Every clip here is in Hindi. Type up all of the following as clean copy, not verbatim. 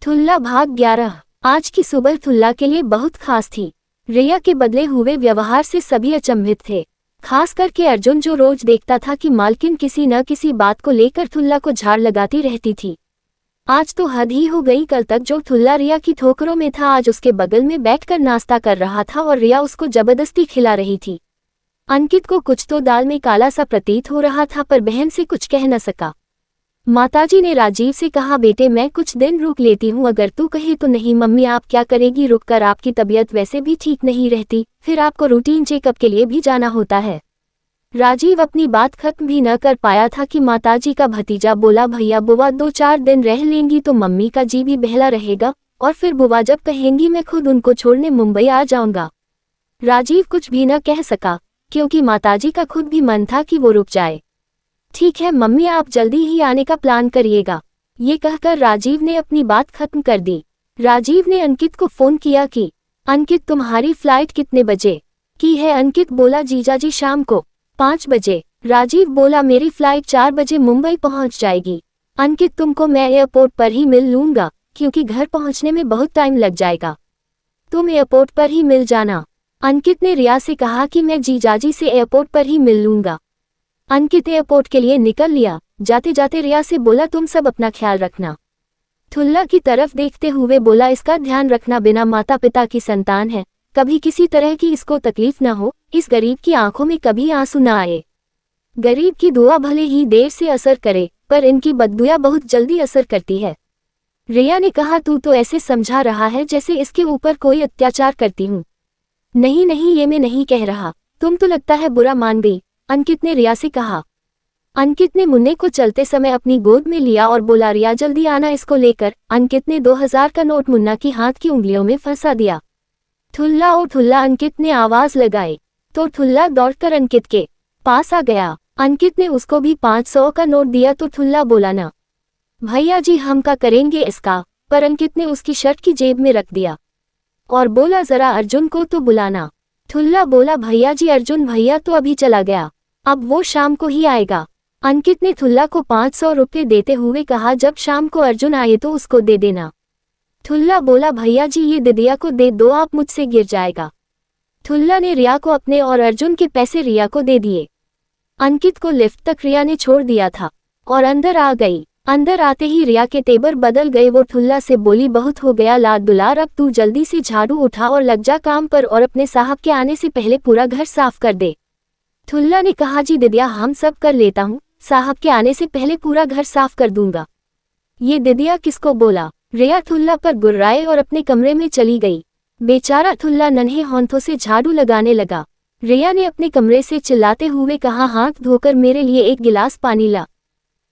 ठुल्ला भाग 11। आज की सुबह ठुल्ला के लिए बहुत खास थी। रिया के बदले हुए व्यवहार से सभी अचंभित थे, खास करके अर्जुन, जो रोज देखता था कि मालकिन किसी न किसी बात को लेकर ठुल्ला को झाड़ लगाती रहती थी। आज तो हद ही हो गई। कल तक जो ठुल्ला रिया की ठोकरों में था, आज उसके बगल में बैठकर नाश्ता कर रहा था और रिया उसको जबरदस्ती खिला रही थी। अंकित को कुछ तो दाल में काला सा प्रतीत हो रहा था, पर बहन से कुछ कह न सका। माताजी ने राजीव से कहा, बेटे मैं कुछ दिन रुक लेती हूँ, अगर तू कहे तो। नहीं मम्मी, आप क्या करेगी रुक कर, आपकी तबीयत वैसे भी ठीक नहीं रहती, फिर आपको रूटीन चेकअप के लिए भी जाना होता है। राजीव अपनी बात खत्म भी न कर पाया था कि माताजी का भतीजा बोला, भैया बुआ 2-4 दिन रह लेंगी तो मम्मी का जी भी बहला रहेगा, और फिर बुआ जब कहेंगी मैं खुद उनको छोड़ने मुंबई आ जाऊंगा। राजीव कुछ भी न कह सका, क्योंकि माताजी का खुद भी मन था कि वो रुक जाए। ठीक है मम्मी, आप जल्दी ही आने का प्लान करिएगा, ये कहकर राजीव ने अपनी बात खत्म कर दी। राजीव ने अंकित को फोन किया कि अंकित तुम्हारी फ्लाइट कितने बजे की है। अंकित बोला, जीजाजी शाम को 5 बजे। राजीव बोला, मेरी फ्लाइट 4 बजे मुंबई पहुंच जाएगी। अंकित तुमको मैं एयरपोर्ट पर ही मिल लूंगा, क्योंकि घर पहुंचने में बहुत टाइम लग जाएगा, तुम एयरपोर्ट पर ही मिल जाना। अंकित ने रिया से कहा कि मैं जीजाजी से एयरपोर्ट पर ही मिल लूंगा। अंकित एयरपोर्ट के लिए निकल लिया। जाते जाते रिया से बोला, तुम सब अपना ख्याल रखना। ठुल्ला की तरफ देखते हुए बोला, इसका ध्यान रखना, बिना माता पिता की संतान है, कभी किसी तरह की इसको तकलीफ न हो, इस गरीब की आंखों में कभी आंसू न आए। गरीब की दुआ भले ही देर से असर करे, पर इनकी बददुआ बहुत जल्दी असर करती है। रिया ने कहा, तू तो ऐसे समझा रहा है जैसे इसके ऊपर कोई अत्याचार करती हूँ। नहीं नहीं, ये मैं नहीं कह रहा, तुम तो लगता है बुरा मान गई, अंकित ने रिया से कहा। अंकित ने मुन्ने को चलते समय अपनी गोद में लिया और बोला, रिया जल्दी आना इसको लेकर। अंकित ने 2000 का नोट मुन्ना की हाथ की उंगलियों में फंसा दिया। ठुल्ला ओ ठुल्ला, अंकित ने आवाज लगाई तो ठुल्ला दौड़कर अंकित के पास आ गया। अंकित ने उसको भी 500 का नोट दिया तो ठुल्ला बोला, ना भैया जी, हम क्या करेंगे इसका। पर अंकित ने उसकी शर्ट की जेब में रख दिया और बोला, जरा अर्जुन को तो बुलाना। ठुल्ला बोला, भैया जी, अर्जुन भैया तो अभी चला गया, अब वो शाम को ही आएगा। अंकित ने ठुल्ला को 500 रुपये देते हुए कहा, जब शाम को अर्जुन आए तो उसको दे देना। ठुल्ला बोला, भैया जी ये दिदिया को दे दो, आप मुझसे गिर जाएगा। ठुल्ला ने रिया को अपने और अर्जुन के पैसे रिया को दे दिए। अंकित को लिफ्ट तक रिया ने छोड़ दिया था और अंदर आ गई। अंदर आते ही रिया के तेवर बदल गए। वो ठुल्ला से बोली, बहुत हो गया लाड दुलार, अब तू जल्दी से झाड़ू उठा और लग जा काम पर, और अपने साहब के आने से पहले पूरा घर साफ कर दे। ठुल्ला ने कहा, जी दिदिया हम सब कर लेता हूँ, साहब के आने से पहले पूरा घर साफ कर दूंगा। ये दिदिया किसको बोला। रिया ठुल्ला पर गुर्राए और अपने कमरे में चली गई। बेचारा ठुल्ला नन्हे हाथों से झाड़ू लगाने लगा। रिया ने अपने कमरे से चिल्लाते हुए कहा, हाथ धोकर मेरे लिए 1 गिलास पानी ला।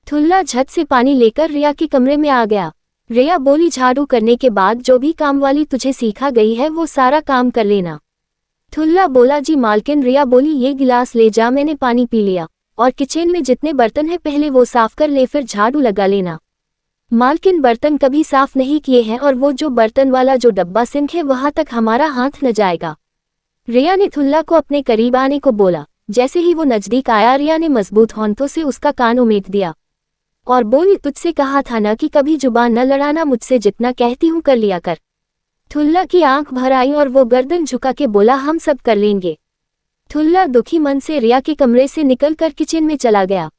ठुल्ला झट से पानी लेकर रिया के कमरे में आ गया। रिया बोली, झाड़ू करने के बाद जो भी काम वाली तुझे सीखा गई है वो सारा काम कर लेना। ठुल्ला बोला, जी मालकिन। रिया बोली, ये गिलास ले जा, मैंने पानी पी लिया, और किचन में जितने बर्तन हैं पहले वो साफ कर ले, फिर झाड़ू लगा लेना। मालकिन बर्तन कभी साफ नहीं किए हैं, और वो जो बर्तन वाला जो डब्बा सिंक है वहां तक हमारा हाथ न जाएगा। रिया ने ठुल्ला को अपने करीब आने को बोला। जैसे ही वो नजदीक आया, रिया ने मजबूत हाथों से उसका कान उमेट दिया और बोली, तुझसे कहा था ना कि कभी जुबान न लड़ाना, मुझसे जितना कहती हूँ कर लिया कर। ठुल्ला की आंख भर आई और वो गर्दन झुका के बोला, हम सब कर लेंगे। ठुल्ला दुखी मन से रिया के कमरे से निकलकर किचन में चला गया।